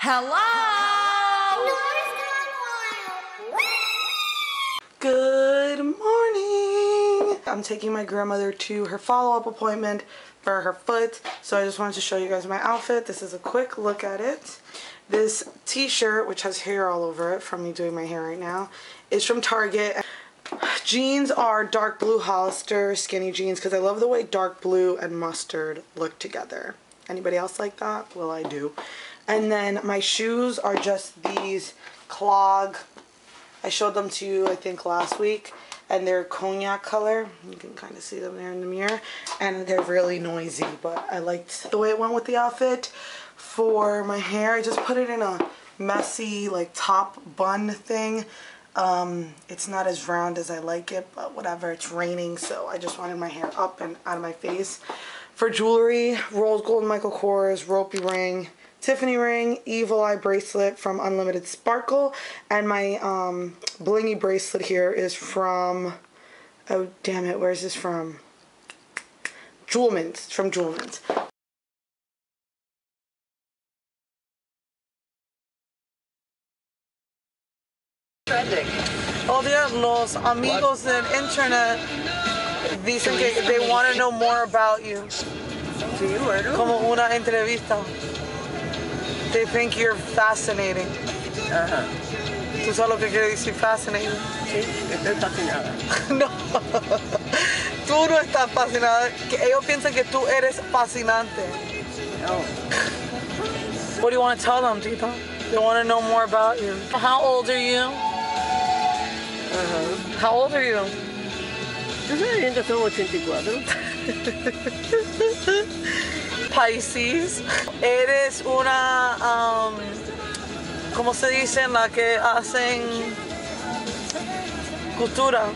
Hello! Good morning! I'm taking my grandmother to her follow-up appointment for her foot, so I just wanted to show you guys my outfit. This is a quick look at it. This t-shirt, which has hair all over it from me doing my hair right now, is from Target. Jeans are dark blue Hollister skinny jeans because I love the way dark blue and mustard look together. Anybody else like that? Well, I do. And then my shoes are just these clog. I showed them to you, I think, last week. And they're cognac color. You can kind of see them there in the mirror. And they're really noisy, but I liked the way it went with the outfit. For my hair, I just put it in a messy, like, top bun thing. It's not as round as I like it, but whatever. It's raining, so I just wanted my hair up and out of my face. For jewelry, rose gold Michael Kors, ropey ring, Tiffany ring, evil eye bracelet from Unlimited Sparkle, and my blingy bracelet here is from, oh damn it, where's this from? Jewelmint. It's from Jewelmint. Oh yeah, los amigos del internet dicen que they want to know more about you. Sí, bueno. Como una entrevista. They think you're fascinating. Ajá. ¿Tú sabes lo que quiere decir fascinating? Sí, estoy fascinada. No. Tú no estás fascinada. Que ellos piensan que tú eres fascinante. No. What do you want to tell them, Tita? They want to know more about you. How old are you? Ajá. How old are you? ¿Tú sabes bien que son 84? Pisces. Eres una, ¿cómo se dice? La que hacen costura.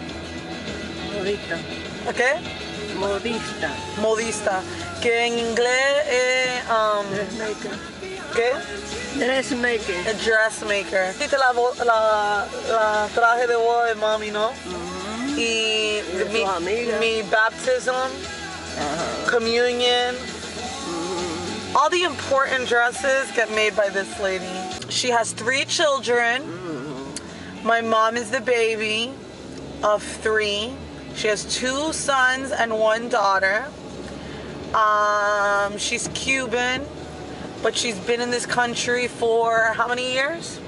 Modista. ¿Qué? Modista. Modista. Que en inglés es, Dressmaker. ¿qué? Dressmaker. A dressmaker. Hiciste la traje de boda de mami, ¿no? Y mi baptism, communion, all the important dresses get made by this lady. She has 3 children. My mom is the baby of 3. She has 2 sons and 1 daughter. She's Cuban, but she's been in this country for how many years?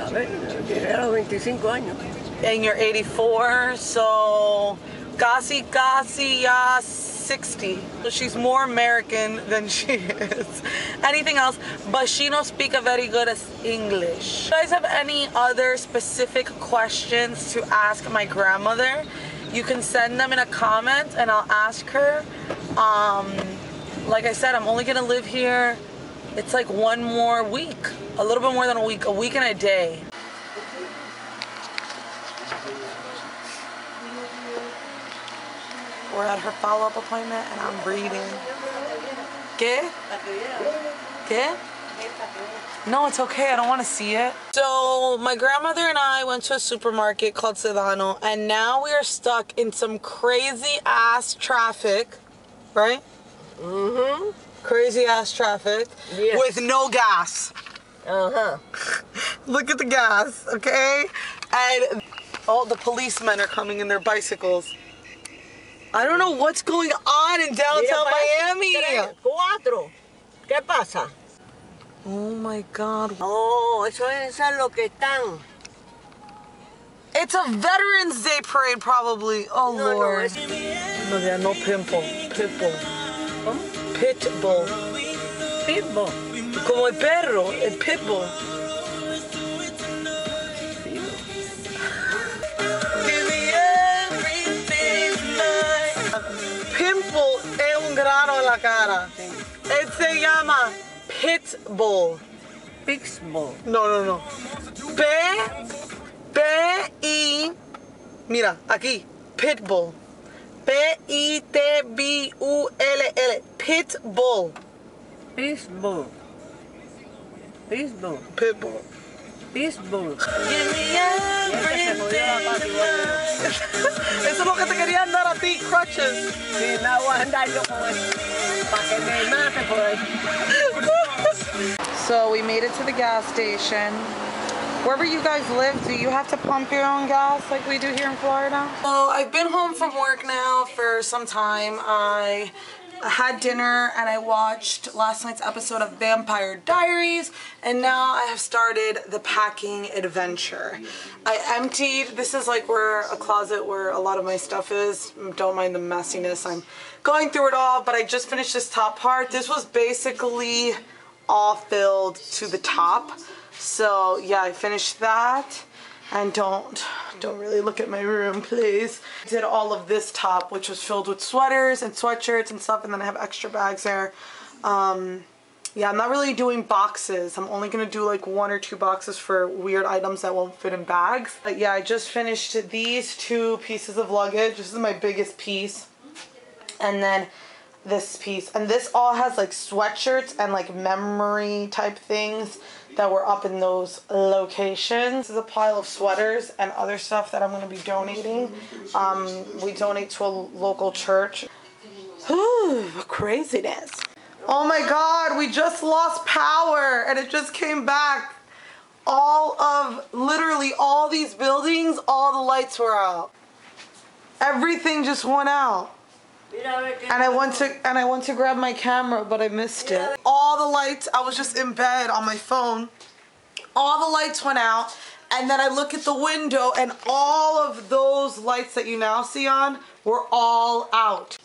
25 años. And you're 84, so casi ya 60. So she's more American than she is anything else, but she don't speak a very good English. If you guys have any other specific questions to ask my grandmother, you can send them in a comment and I'll ask her. Like I said, I'm only gonna live here, it's like 1 more week, a little bit more than a week and a day. We're at her follow-up appointment and I'm reading. ¿Qué? ¿Qué? No, it's okay. I don't want to see it. So my grandmother and I went to a supermarket called Sedano, and now we are stuck in some crazy ass traffic, right? Mm-hmm. Crazy ass traffic, yes. With no gas. Uh-huh. Look at the gas, okay? And all the policemen are coming in their bicycles. I don't know what's going on in downtown Miami. 4. ¿Qué pasa? Oh my God. Oh, eso es lo que están. It's a Veterans Day parade, probably. Oh, No, Lord. no, No, yeah, no pimple. Pitbull. ¿Cómo? Pitbull. Pitbull. Como el perro, el pitbull. Pimple es un grano en la cara. Él se llama Pitbull. Pitbull. No. P-I... Mira, aquí. Pitbull. P-I-T-B-U-L-L. Pitbull. Pitbull. Pitbull. Pitbull. Pitbull. Give me everything. Eso es lo que te querían dar a ti, crutches. Sí, me voy a andar yo con eso. que me mate por ahí. So we made it to the gas station. Wherever you guys live, do you have to pump your own gas like we do here in Florida? So I've been home from work now for some time. I had dinner and I watched last night's episode of Vampire Diaries, and now I have started the packing adventure. I emptied, this is like where a closet where a lot of my stuff is. Don't mind the messiness. I'm going through it all, but I just finished this top part. This was basically all filled to the top. So yeah, I finished that. And don't really look at my room, please. I did all of this top, which was filled with sweaters and sweatshirts and stuff, and then I have extra bags there. Yeah, I'm not really doing boxes. I'm only gonna do like 1 or 2 boxes for weird items that won't fit in bags. But yeah, I just finished these 2 pieces of luggage. This is my biggest piece. And then this piece. And this all has like sweatshirts and like memory type things that were up in those locations. This is a pile of sweaters and other stuff that I'm going to be donating. We donate to a local church. Ooh, craziness. Oh my God, we just lost power and it just came back. Literally all these buildings, all the lights were out. Everything just went out. And I went to grab my camera, but I missed it. All the lights, I was just in bed on my phone. All the lights went out, and then I look at the window, and all of those lights that you now see on were all out.